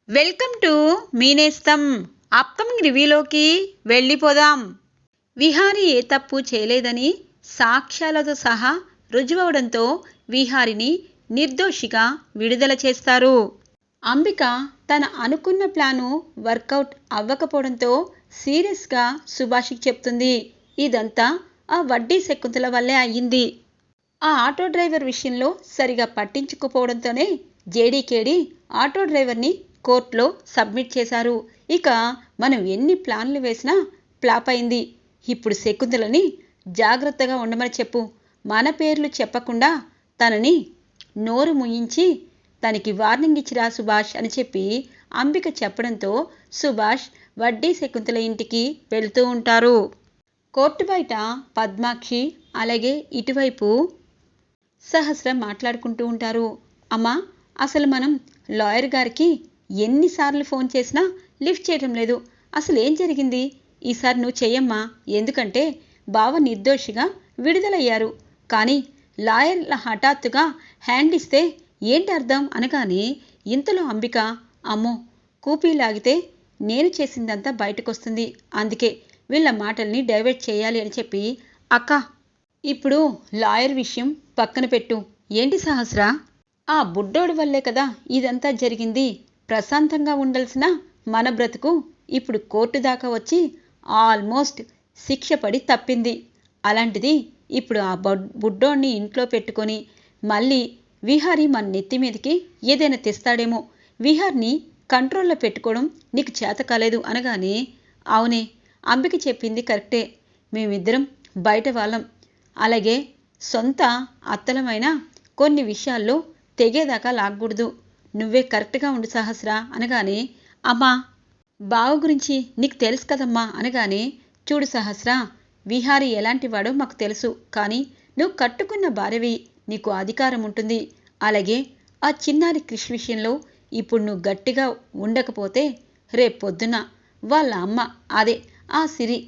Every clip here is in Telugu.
Welcome to Meenestham. అప్కమింగ్ రివ్యూలోకి వెళ్ళిపోదాం. విహారీ ఏ తప్పు చేయలేదని సాక్ష్యాలతో సహా రుజువవడంతో విహారిని నిర్దోషిగా విడుదల చేస్తారు. అంబిక తన అనుకున్న ప్లాను వర్కౌట్ అవ్వకపోవడంతో సీరియస్గా సుభాష్కి చెప్తుంది. ఇదంతా ఆ వడ్డీ శకుంతల వల్లే అయ్యింది. ఆ ఆటో డ్రైవర్ విషయంలో సరిగా పట్టించుకోపోవడంతోనే జేడీకేడి ఆటో డ్రైవర్ని కోర్టులో సబ్మిట్ చేశారు. ఇక మనం ఎన్ని ప్లాన్లు వేసినా ఫ్లాప్ అయింది. ఇప్పుడు శకుంతలని జాగ్రత్తగా ఉండమని చెప్పు. మన పేర్లు చెప్పకుండా తనని నోరు ముయించి తనకి వార్నింగ్ ఇచ్చిరా సుభాష్ అని చెప్పి అంబిక చెప్పడంతో సుభాష్ వడ్డీ శకుంతల ఇంటికి వెళ్తూ ఉంటారు. కోర్టు బయట పద్మాక్షి అలాగే ఇటువైపు సహస్ర మాట్లాడుకుంటూ ఉంటారు. అమ్మా, అసలు మనం లాయర్ గారికి ఎన్నిసార్లు ఫోన్ చేసినా లిఫ్ట్ చేయటం లేదు. అసలు ఏం జరిగింది? ఈసారి నువ్వు చెయ్యమ్మా, ఎందుకంటే బావ నిర్దోషిగా విడుదలయ్యారు. కానీ లాయర్ల హఠాత్తుగా హ్యాండ్ ఇస్తే ఏంటి అర్థం అనగానే ఇంతలో అంబిక, అమ్మో, కూపీ లాగితే నేను చేసిందంతా బయటకొస్తుంది. అందుకే వీళ్ళ మాటల్ని డైవర్ట్ చేయాలి అని చెప్పి, అక్క ఇప్పుడు లాయర్ విషయం పక్కన పెట్టు. ఏంటి సహస్ర, ఆ బుడ్డోడి వల్లే కదా ఇదంతా జరిగింది. ప్రశాంతంగా ఉండాల్సిన మన బ్రతుకు ఇప్పుడు కోర్టు దాకా వచ్చి ఆల్మోస్ట్ శిక్ష పడి తప్పింది. అలాంటిది ఇప్పుడు ఆ బుడ్డోడిని ఇంట్లో పెట్టుకొని మళ్ళీ విహారీ మన నెత్తి మీదకి ఏదైనా తెస్తాడేమో. విహార్ని కంట్రోల్లో పెట్టుకోవడం నీకు చేత కాలేదు అనగానే, అవునే, అంబిక చెప్పింది కరెక్టే. మేమిద్దరం బయట వాళ్ళం, అలాగే సొంత అత్తలమైన కొన్ని విషయాల్లో తెగేదాకా లాగకూడదు. నువ్వే కరెక్ట్గా ఉండు సహస్ర అనగానే, అమ్మా, బావ గురించి నీకు తెలుసు కదమ్మా అనగానే, చూడు సహస్ర, విహారీ ఎలాంటి వాడో మాకు తెలుసు. కానీ నువ్వు కట్టుకున్న భార్యవి, నీకు అధికారం ఉంటుంది. అలాగే ఆ చిన్నారి క్రిష్ విషయంలో ఇప్పుడు నువ్వు గట్టిగా ఉండకపోతే రేపొద్దున వాళ్ళ అమ్మ, అదే ఆ సిరి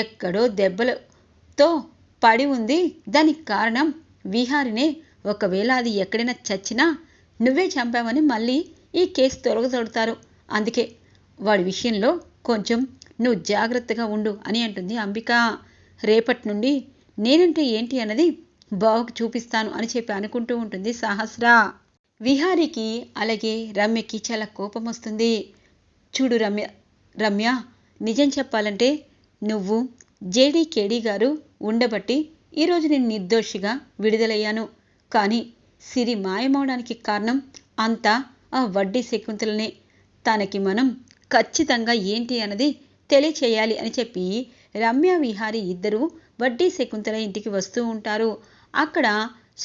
ఎక్కడో దెబ్బలతో పడి ఉంది. దానికి కారణం విహారినే. ఒకవేళ అది ఎక్కడైనా చచ్చినా నువ్వే చంపావని మళ్ళీ ఈ కేసు తొలగతొడతారు. అందుకే వాడి విషయంలో కొంచెం నువ్వు జాగ్రత్తగా ఉండు అని అంటుంది అంబిక. రేపటి నుండి నేనంటే ఏంటి అన్నది బావకు చూపిస్తాను అని చెప్పి అనుకుంటూ ఉంటుంది సహస్ర. విహారీకి అలాగే రమ్యకి చాలా కోపం వస్తుంది. చూడు రమ్య, నిజం చెప్పాలంటే నువ్వు జేడీకేడీ గారు ఉండబట్టి ఈరోజు నేను నిర్దోషిగా విడుదలయ్యాను. కానీ సిరి మాయమవడానికి కారణం అంతా ఆ వడ్డీ శకుంతలనే. తనకి మనం ఖచ్చితంగా ఏంటి అన్నది తెలియచేయాలి అని చెప్పి రమ్య విహారీ ఇద్దరూ వడ్డీ శకుంతల ఇంటికి వస్తూ ఉంటారు. అక్కడ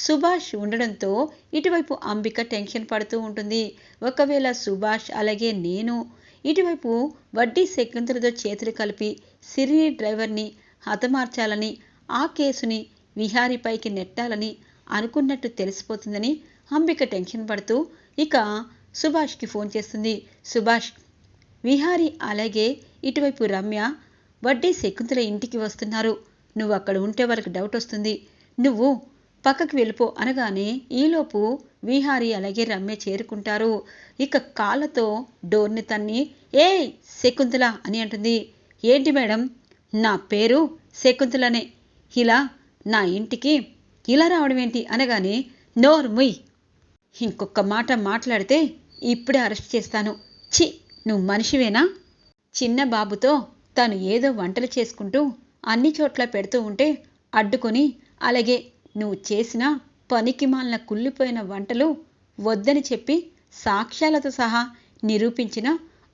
సుభాష్ ఉండడంతో ఇటువైపు అంబిక టెన్షన్ పడుతూ ఉంటుంది. ఒకవేళ సుభాష్ అలాగే నేను ఇటువైపు వడ్డీ శకుంతలతో చేతులు కలిపి సిరిని డ్రైవర్ని హతమార్చాలని, ఆ కేసుని విహారీపైకి నెట్టాలని అనుకున్నట్టు తెలిసిపోతుందని అంబిక టెన్షన్ పడుతూ ఇక సుభాష్కి ఫోన్ చేస్తుంది. సుభాష్, విహారీ అలాగే ఇటువైపు రమ్య వడ్డీ శకుంతల ఇంటికి వస్తున్నారు. నువ్వు అక్కడ ఉంటే వాళ్ళకి డౌట్ వస్తుంది. నువ్వు పక్కకి వెళ్ళిపో అనగానే ఈలోపు విహారీ అలాగే రమ్య చేరుకుంటారు. ఇక కాళ్ళతో డోర్ని తన్ని, ఏ శకుంతల అని అంటుంది. ఏంటి మేడం, నా పేరు శకుంతలనే, ఇలా నా ఇంటికి ఇలా రావడం ఏంటి అనగానే, నోర్ముయ్, ఇంకొక మాట మాట్లాడితే ఇప్పుడే అరెస్ట్ చేస్తాను. చి, నువ్వు మనిషివేనా? చిన్న బాబుతో తను ఏదో వంటలు చేసుకుంటూ అన్ని చోట్ల పెడుతూ ఉంటే అడ్డుకొని, అలాగే నువ్వు చేసిన పనికిమాలిన కుళ్ళిపోయిన వంటలు వద్దని చెప్పి సాక్ష్యాలతో సహా నిరూపించిన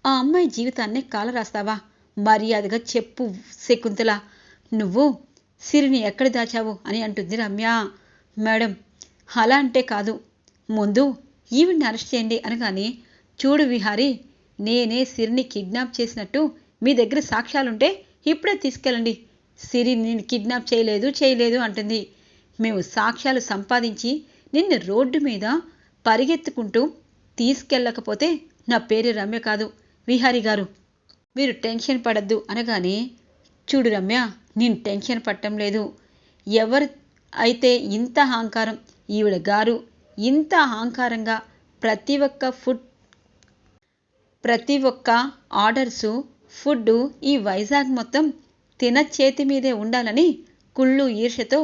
ఆ అమ్మాయి జీవితాన్ని కాలరాస్తావా? మర్యాదగా చెప్పు శకుంతల, నువ్వు సిరిని ఎక్కడ దాచావు అని అంటుంది రమ్య. మేడం, అలా అంటే కాదు, ముందు ఈవిడ్ని అరెస్ట్ చేయండి అనగానే, చూడు విహారీ, నేనే సిరిని కిడ్నాప్ చేసినట్టు మీ దగ్గర సాక్ష్యాలుంటే ఇప్పుడే తీసుకెళ్ళండి. సిరి నేను కిడ్నాప్ చేయలేదు అంటుంది. మేము సాక్ష్యాలు సంపాదించి నిన్ను రోడ్డు మీద పరిగెత్తుకుంటూ తీసుకెళ్ళకపోతే నా పేరు రమ్య కాదు. విహారీ గారు, మీరు టెన్షన్ పడద్దు అనగానే, చూడు రమ్య, నేను టెన్షన్ పట్టడం లేదు. ఎవరు అయితే ఇంత అహంకారం, ఈవిడ గారు ఇంత అహంకారంగా ప్రతి ఒక్క ప్రతి ఒక్క ఆర్డర్సు ఫుడ్డు ఈ వైజాగ్ మొత్తం తిన చేతి మీదే ఉండాలని కుళ్ళు ఈర్ష్యతో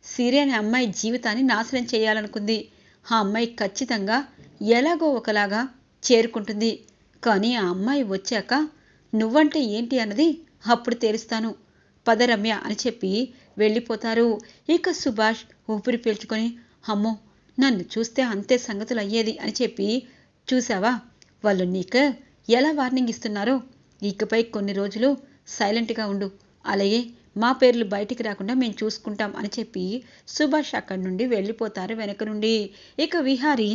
సిరి అనే అమ్మాయి జీవితాన్ని నాశనం చేయాలనుకుంది. ఆ అమ్మాయి ఖచ్చితంగా ఎలాగో ఒకలాగా చేరుకుంటుంది. కానీ ఆ అమ్మాయి వచ్చాక నువ్వంటే ఏంటి అన్నది అప్పుడు తెలుస్తాను, పద రమ్య అని చెప్పి వెళ్ళిపోతారు. ఇక సుభాష్ ఊపిరి పీల్చుకొని, అమ్మో నన్ను చూస్తే అంతే సంగతులు అయ్యేది అని చెప్పి, చూసావా వాళ్ళు నీకు ఎలా వార్నింగ్ ఇస్తున్నారో, ఇకపై కొన్ని రోజులు సైలెంట్గా ఉండు, అలాగే మా పేర్లు బయటికి రాకుండా మేము చూసుకుంటాం అని చెప్పి సుభాష్ అక్కడి నుండి వెళ్ళిపోతారు వెనక నుండి. ఇక విహారీ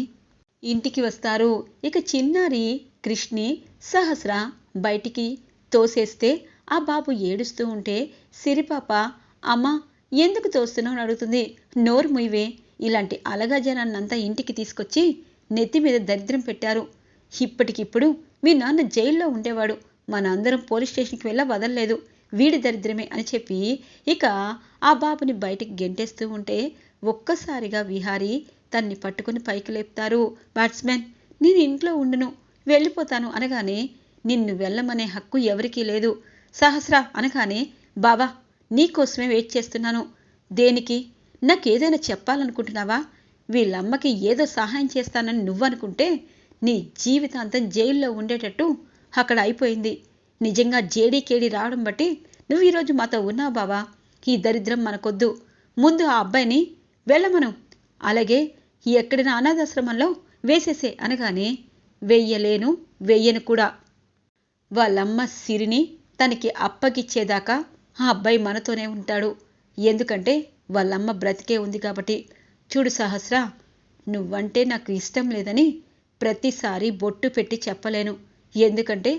ఇంటికి వస్తారు. ఇక చిన్నారి కృష్ణి సహస్ర బయటికి తోసేస్తే ఆ బాబు ఏడుస్తూ ఉంటే సిరిపాప, అమ్మ ఎందుకు తోస్తున్నావు అని అడుగుతుంది. నోరు ముయ్యవే, ఇలాంటి అలగజనాన్నంతా ఇంటికి తీసుకొచ్చి నెత్తి మీద దరిద్రం పెట్టారు. ఇప్పటికిప్పుడు మీ నాన్న జైల్లో ఉండేవాడు, మన అందరం పోలీస్ స్టేషన్కి వెళ్ళా వదలలేదు, వీడి దరిద్రమే అని చెప్పి ఇక ఆ బాబుని బయటికి గెంటేస్తూ ఉంటే ఒక్కసారిగా విహారీ తన్ని పట్టుకుని పైకి లేపుతారు. బ్యాట్స్మెన్, నేను ఇంట్లో ఉండును, వెళ్ళిపోతాను అనగానే, నిన్ను వెళ్ళమనే హక్కు ఎవరికీ లేదు. సహస్ర అనగానే, బాబా నీకోసమే వెయిట్ చేస్తున్నాను. దేనికి? నాకేదైనా చెప్పాలనుకుంటున్నావా? వీళ్ళమ్మకి ఏదో సహాయం చేస్తానని నువ్వనుకుంటే నీ జీవితాంతం జైల్లో ఉండేటట్టు అక్కడ అయిపోయింది. నిజంగా జేడీకేడీ రావడం బట్టి నువ్వు ఈరోజు మాతో ఉన్నావు బావా. ఈ దరిద్రం మనకొద్దు, ముందు ఆ అబ్బాయిని వెళ్ళమను, అలాగే ఎక్కడిన అనాథాశ్రమంలో వేసేసే అనగానే, వెయ్యలేను, వెయ్యను కూడా. వాళ్ళమ్మ సిరిని తనకి అప్పగిచ్చేదాకా ఆ అబ్బాయి మనతోనే ఉంటాడు, ఎందుకంటే వాళ్ళమ్మ బ్రతికే ఉంది కాబట్టి. చూడు సహస్ర, నువ్వంటే నాకు ఇష్టం లేదని ప్రతిసారి బొట్టు పెట్టి చెప్పలేను, ఎందుకంటే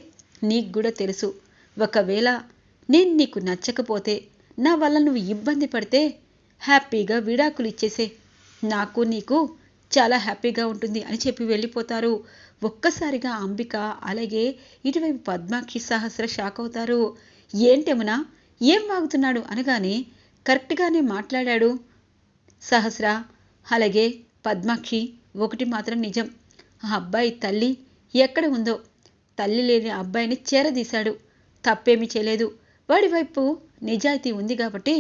నీకు కూడా తెలుసు, ఒకవేళ నేను నీకు నచ్చకపోతే, నా వల్ల నువ్వు ఇబ్బంది పడితే హ్యాపీగా విడాకులు ఇచ్చేసే, నాకు నీకు చాలా హ్యాపీగా ఉంటుంది అని చెప్పి వెళ్ళిపోతారు. ఒక్కసారిగా అంబిక అలాగే ఇటువైపు పద్మాక్షి సహస్ర షాక్ అవుతారు. ఏంటేమనా, ఏం వాగుతున్నాడు అనగానే, కరెక్ట్గానే మాట్లాడాడు సహస్ర అలాగే పద్మాక్షి, ఒకటి మాత్రం నిజం, ఆ అబ్బాయి తల్లి ఎక్కడ ఉందో, తల్లి లేని అబ్బాయిని చేరదీశాడు, తప్పేమీ చేయలేదు, వాడి వైపు నిజాయితీ ఉంది కాబట్టి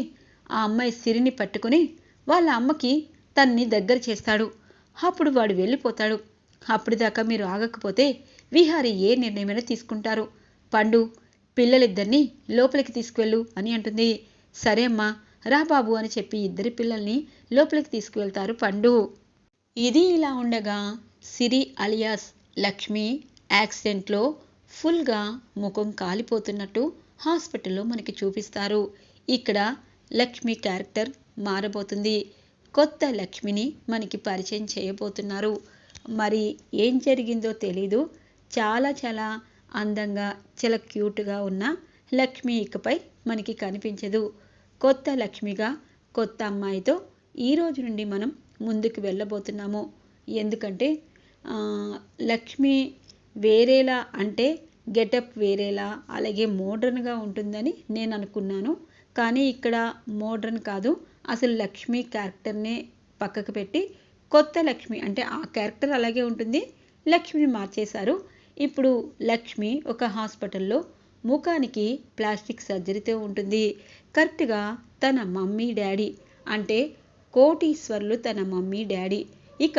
ఆ అమ్మాయి సిరిని పట్టుకుని వాళ్ళ అమ్మకి తన్ని దగ్గర చేస్తాడు, అప్పుడు వాడు వెళ్ళిపోతాడు. అప్పటిదాకా మీరు ఆగకపోతే విహారీ ఏ నిర్ణయమైనా తీసుకుంటారు. పండు, పిల్లలిద్దరినీ లోపలికి తీసుకువెళ్ళు అని అంటుంది. సరే అమ్మా, రా బాబు అని చెప్పి ఇద్దరి పిల్లల్ని లోపలికి తీసుకువెళ్తారు పండు. ఇది ఇలా ఉండగా సిరి అలియాస్ లక్ష్మి యాక్సిడెంట్లో ఫుల్గా ముఖం కాలిపోతున్నట్టు హాస్పిటల్లో మనకి చూపిస్తారు. ఇక్కడ లక్ష్మి క్యారెక్టర్ మారబోతుంది, కొత్త లక్ష్మిని మనకి పరిచయం చేయబోతున్నారు. మరి ఏం జరిగిందో తెలీదు, చాలా చాలా అందంగా చాలా క్యూట్గా ఉన్న లక్ష్మి ఇకపై మనకి కనిపించదు. కొత్త లక్ష్మిగా కొత్త అమ్మాయితో ఈరోజు నుండి మనం ముందుకు వెళ్ళబోతున్నాము. ఎందుకంటే లక్ష్మి వేరేలా అంటే గెటప్ వేరేలా అలాగే మోడ్రన్గా ఉంటుందని నేను అనుకున్నాను, కానీ ఇక్కడ మోడ్రన్ కాదు, అసలు లక్ష్మి క్యారెక్టర్నే పక్కకు పెట్టి కొత్త లక్ష్మి అంటే ఆ క్యారెక్టర్ అలాగే ఉంటుంది, లక్ష్మిని మార్చేశారు. ఇప్పుడు లక్ష్మి ఒక హాస్పిటల్లో ముఖానికి ప్లాస్టిక్ సర్జరీతో ఉంటుంది. కరెక్ట్గా తన మమ్మీ డాడీ అంటే కోటీశ్వర్లు తన మమ్మీ డాడీ ఇక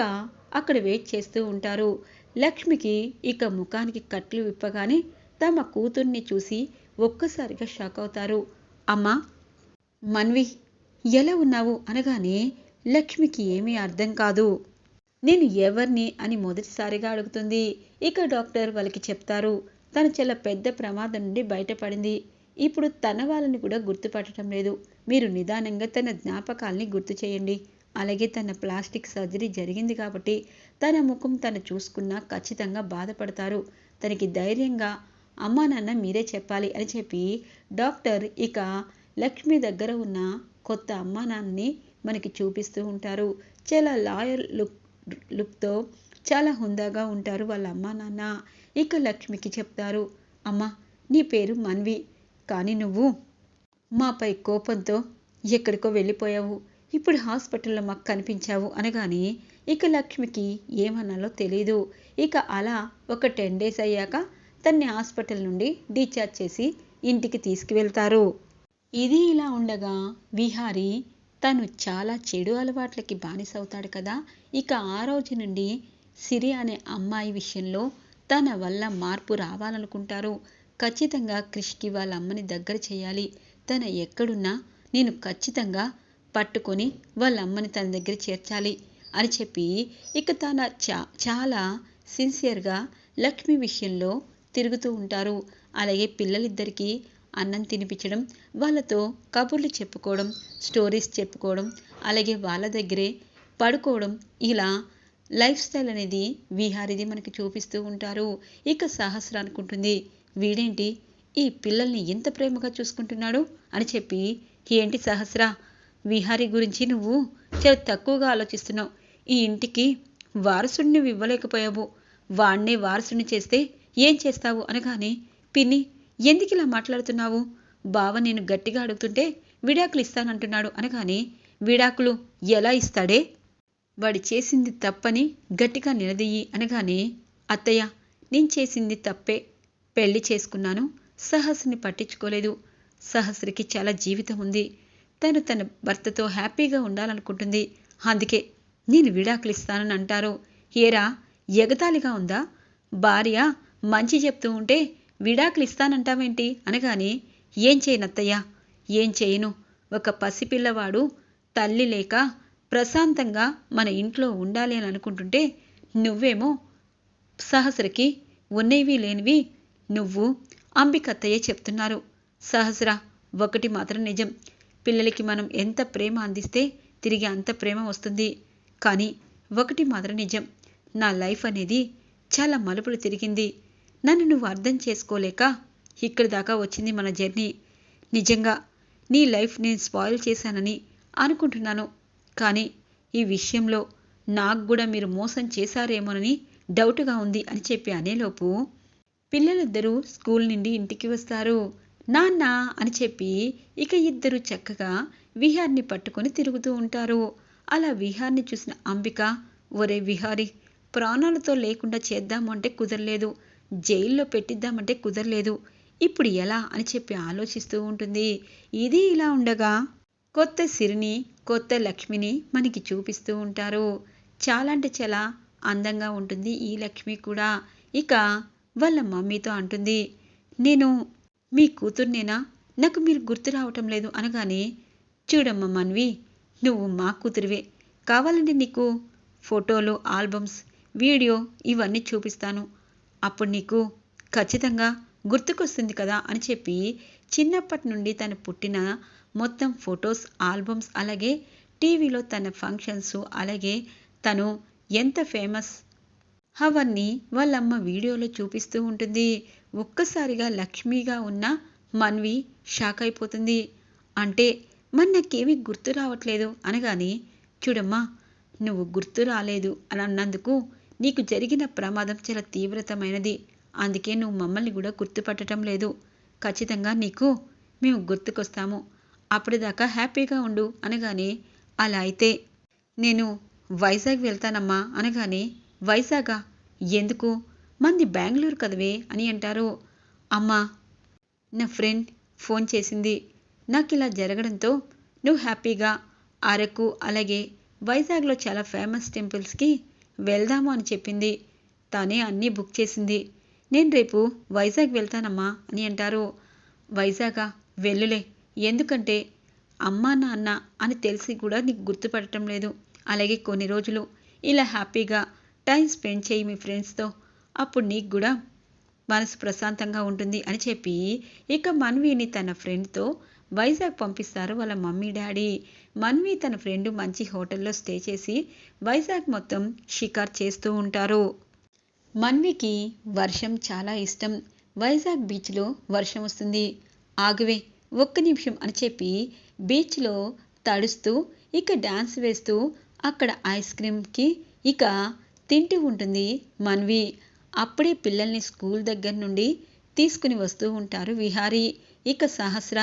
అక్కడ వెయిట్ చేస్తూ ఉంటారు. లక్ష్మికి ఇక ముఖానికి కట్లు విప్పగానే తమ కూతుర్ని చూసి ఒక్కసారిగా షాక్ అవుతారు. అమ్మా మన్వి, ఎలా ఉన్నావు అనగానే లక్ష్మికి ఏమీ అర్థం కాదు. నేను ఎవరిని అని మొదటిసారిగా అడుగుతుంది. ఇక డాక్టర్ వాళ్ళకి చెప్తారు, తను చాలా పెద్ద ప్రమాదం నుండి బయటపడింది, ఇప్పుడు తన వాళ్ళని కూడా గుర్తుపట్టడం లేదు, మీరు నిదానంగా తన జ్ఞాపకాల్ని గుర్తు చేయండి, అలాగే తన ప్లాస్టిక్ సర్జరీ జరిగింది కాబట్టి తన ముఖం తను చూసుకున్నా ఖచ్చితంగా బాధపడతారు, తనకి ధైర్యంగా అమ్మా నాన్న మీరే చెప్పాలి అని చెప్పి డాక్టర్ ఇక లక్ష్మి దగ్గర ఉన్న కొత్త అమ్మా నాన్నని మనకి చూపిస్తూ ఉంటారు. చాలా లాయర్ లుక్తో చాలా హుందాగా ఉంటారు వాళ్ళ అమ్మా నాన్న. ఇక లక్ష్మికి చెప్తారు, అమ్మా నీ పేరు మన్వి, కానీ నువ్వు మాపై కోపంతో ఎక్కడికో వెళ్ళిపోయావు, ఇప్పుడు హాస్పిటల్లో మాకు కనిపించావు అనగానే ఇక లక్ష్మికి ఏమన్నాలో తెలీదు. ఇక అలా ఒక 10 days అయ్యాక తన్ని హాస్పిటల్ నుండి డిశ్చార్జ్ చేసి ఇంటికి తీసుకువెళ్తారు. ఇది ఇలా ఉండగా విహారీ తను చాలా చెడు అలవాట్లకి బానిసవుతాడు కదా. ఇక ఆ రోజు నుండి సిరి అనే అమ్మాయి విషయంలో తన వల్ల మార్పు రావాలనుకుంటారు. ఖచ్చితంగా క్రిష్కి వాళ్ళ అమ్మని దగ్గర చేయాలి, తన ఎక్కడున్నా నేను ఖచ్చితంగా పట్టుకొని వాళ్ళ అమ్మని తన దగ్గర చేర్చాలి అని చెప్పి ఇక తన చాలా సిన్సియర్గా లక్ష్మి విషయంలో తిరుగుతూ ఉంటారు. అలాగే పిల్లలిద్దరికీ అన్నం తినిపించడం, వాళ్ళతో కబుర్లు చెప్పుకోవడం, స్టోరీస్ చెప్పుకోవడం, అలాగే వాళ్ళ దగ్గరే పడుకోవడం, ఇలా లైఫ్ స్టైల్ అనేది విహారీది మనకి చూపిస్తూ ఉంటారు. ఇక సహస్ర అనుకుంటుంది, వీడేంటి ఈ పిల్లల్ని ఎంత ప్రేమగా చూసుకుంటున్నాడు అని చెప్పి. ఏంటి సహస్ర, విహారీ గురించి నువ్వు చాలా తక్కువగా ఆలోచిస్తున్నావు. ఈ ఇంటికి వారసుడిని నువ్వు ఇవ్వలేకపోయావు, వాణ్ణే వారసుడిని చేస్తే ఏం చేస్తావు అనగానే, పిన్ని ఎందుకు ఇలా మాట్లాడుతున్నావు, బావ నేను గట్టిగా అడుగుతుంటే విడాకులు ఇస్తానంటున్నాడు అనగానే, విడాకులు ఎలా ఇస్తాడే, వాడి చేసింది తప్పని గట్టిగా నిలదీయి అనగానే, అత్తయ్య నేను చేసింది తప్పే, పెళ్లి చేసుకున్నాను, సహస్రని పట్టించుకోలేదు. సహస్రకి చాలా జీవితం ఉంది, తను తన భర్తతో హ్యాపీగా ఉండాలనుకుంటుంది, అందుకే నేను విడాకులు ఇస్తానని అంటారు. ఏరా ఎగతాళిగా ఉందా, భార్య మంచి చెప్తూ ఉంటే విడాకులు ఇస్తానంటావేంటి అనగానే, ఏం చేయనత్తయ్యా, ఏం చేయను, ఒక పసిపిల్లవాడు తల్లి లేక ప్రశాంతంగా మన ఇంట్లో ఉండాలి అని అనుకుంటుంటే నువ్వేమో సహస్రకి ఉన్నవి లేనివి నువ్వు అంబికత్తయ్య చెప్తున్నారు. సహస్ర ఒకటి మాత్రం నిజం, పిల్లలకి మనం ఎంత ప్రేమ అందిస్తే తిరిగి అంత ప్రేమ వస్తుంది. కానీ ఒకటి మాత్రం నిజం, నా లైఫ్ అనేది చాలా మలుపులు తిరిగింది, నన్ను నువ్వు అర్థం చేసుకోలేక ఇక్కడి దాకా వచ్చింది మన జర్నీ. నిజంగా నీ లైఫ్ నేను స్పాయిల్ చేశానని అనుకుంటున్నాను, కానీ ఈ విషయంలో నాకు కూడా మీరు మోసం చేశారేమోనని డౌట్గా ఉంది అని చెప్పి అనేలోపు పిల్లలిద్దరూ స్కూల్ నుండి ఇంటికి వస్తారు. నాన్న అని చెప్పి ఇక ఇద్దరు చక్కగా విహార్ని పట్టుకొని తిరుగుతూ ఉంటారు. అలా విహార్ని చూసిన అంబిక, ఒరే విహారీ, ప్రాణాలతో లేకుండా చేద్దాము అంటే కుదరలేదు, జైల్లో పెట్టిద్దామంటే కుదరలేదు, ఇప్పుడు ఎలా అని చెప్పి ఆలోచిస్తూ ఉంటుంది. ఇది ఇలా ఉండగా కొత్త సిరిని, కొత్త లక్ష్మిని మనకి చూపిస్తూ ఉంటారు. చాలా అంటే చాలా అందంగా ఉంటుంది ఈ లక్ష్మి కూడా. ఇక వాళ్ళ మమ్మీతో అంటుంది, నేను మీ కూతుర్నేనా, నాకు మీరు గుర్తు రావటం లేదు అనగానే, చూడమ్మా మన్వి, నువ్వు మా కూతురివే, కావాలంటే నీకు ఫోటోలు, ఆల్బమ్స్, వీడియో ఇవన్నీ చూపిస్తాను, అప్పుడు నీకు ఖచ్చితంగా గుర్తుకొస్తుంది కదా అని చెప్పి చిన్నప్పటి నుండి తను పుట్టిన మొత్తం ఫొటోస్, ఆల్బమ్స్, అలాగే టీవీలో తన ఫంక్షన్స్, అలాగే తను ఎంత ఫేమస్ అవన్నీ వాళ్ళమ్మ వీడియోలో చూపిస్తూ ఉంటుంది. ఒక్కసారిగా లక్ష్మిగా ఉన్న మన్వి షాక్ అయిపోతుంది. అంటే మరి నాకేమీ గుర్తు రావట్లేదు అనగానే, చూడమ్మా, నువ్వు గుర్తు రాలేదు అని అన్నందుకు నీకు జరిగిన ప్రమాదం చాలా తీవ్రతమైనది, అందుకే నువ్వు మమ్మల్ని కూడా గుర్తుపట్టడం లేదు, ఖచ్చితంగా నీకు మేము గుర్తుకొస్తాము, అప్పటిదాకా హ్యాపీగా ఉండు అనగానే, అలా అయితే నేను వైజాగ్ వెళ్తానమ్మా అనగానే, వైజాగా ఎందుకు, మంది బెంగళూరు కదవే అని అంటారు. అమ్మా, నా ఫ్రెండ్ ఫోన్ చేసింది, నాకు ఇలా జరగడంతో నువ్వు హ్యాపీగా అరకు అలాగే వైజాగ్లో చాలా ఫేమస్ టెంపుల్స్కి వెళ్దాము అని చెప్పింది, తానే అన్నీ బుక్ చేసింది, నేను రేపు వైజాగ్ వెళ్తానమ్మా అని అంటారు. వైజాగా, వెళ్ళులే, ఎందుకంటే అమ్మా నాన్న అని తెలిసి కూడా నీకు గుర్తుపడటం లేదు, అలాగే కొన్ని రోజులు ఇలా హ్యాపీగా టైం స్పెండ్ చేయి మీ ఫ్రెండ్స్తో, అప్పుడు నీకు కూడా మనసు ప్రశాంతంగా ఉంటుంది అని చెప్పి ఇక మన్విని తన ఫ్రెండ్తో వైజాగ్ పంపిస్తారు వాళ్ళ మమ్మీ డాడీ. మన్వి తన ఫ్రెండ్ మంచి హోటల్లో స్టే చేసి వైజాగ్ మొత్తం షికార్ చేస్తూ ఉంటారు. మన్వికి వర్షం చాలా ఇష్టం. వైజాగ్ బీచ్లో వర్షం వస్తుంది, ఆగువే ఒక్క నిమిషం అని చెప్పి బీచ్లో తడుస్తూ ఇక డాన్స్ వేస్తూ అక్కడ ఐస్ క్రీమ్కి ఇక తింటూ ఉంటుంది మన్వి. అప్పుడే పిల్లల్ని స్కూల్ దగ్గర నుండి తీసుకుని వస్తూ ఉంటారు విహారీ ఇక సహస్ర.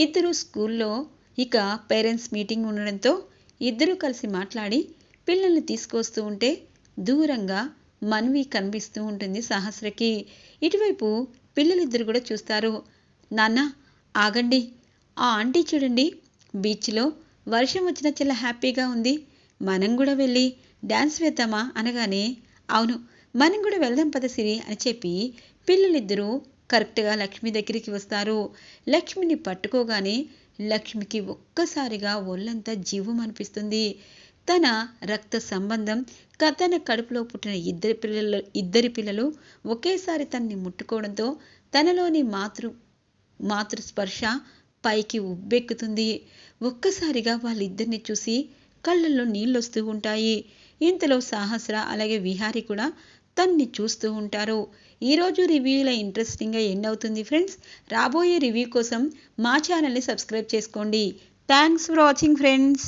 ఇద్దరు స్కూల్లో ఇక పేరెంట్స్ మీటింగ్ ఉండడంతో ఇద్దరూ కలిసి మాట్లాడి పిల్లల్ని తీసుకొస్తూ ఉంటే దూరంగా మన్వి కనిపిస్తూ ఉంటుంది సహస్రకి. ఇటువైపు పిల్లలిద్దరు కూడా చూస్తారు. నాన్న ఆగండి, ఆ ఆంటీ చూడండి, బీచ్లో వర్షం వచ్చినా చాలా హ్యాపీగా ఉంది, మనం కూడా వెళ్ళి డ్యాన్స్ వేద్దామా అనగానే, అవును మనం కూడా వెళ్దాం పద సిరి అని చెప్పి పిల్లలిద్దరూ కరెక్ట్గా లక్ష్మి దగ్గరికి వస్తారు. లక్ష్మిని పట్టుకోగానే లక్ష్మికి ఒక్కసారిగా ఒళ్ళంతా జీవం అనిపిస్తుంది. తన రక్త సంబంధం, తన కడుపులో పుట్టిన ఇద్దరి పిల్లలు ఒకేసారి తనని ముట్టుకోవడంతో తనలోని మాతృ స్పర్శ పైకి ఉబ్బెక్కుతుంది. ఒక్కసారిగా వాళ్ళిద్దరిని చూసి కళ్ళల్లో నీళ్ళొస్తూ ఉంటాయి. ఇంతలో సహస్ర అలాగే విహారి కూడా తన్ని చూస్తూ ఉంటారు. ఈరోజు రివ్యూలో ఇంట్రెస్టింగ్గా ఎండ్ అవుతుంది ఫ్రెండ్స్. రాబోయే రివ్యూ కోసం మా ఛానల్ని సబ్స్క్రైబ్ చేసుకోండి. Thanks for watching friends.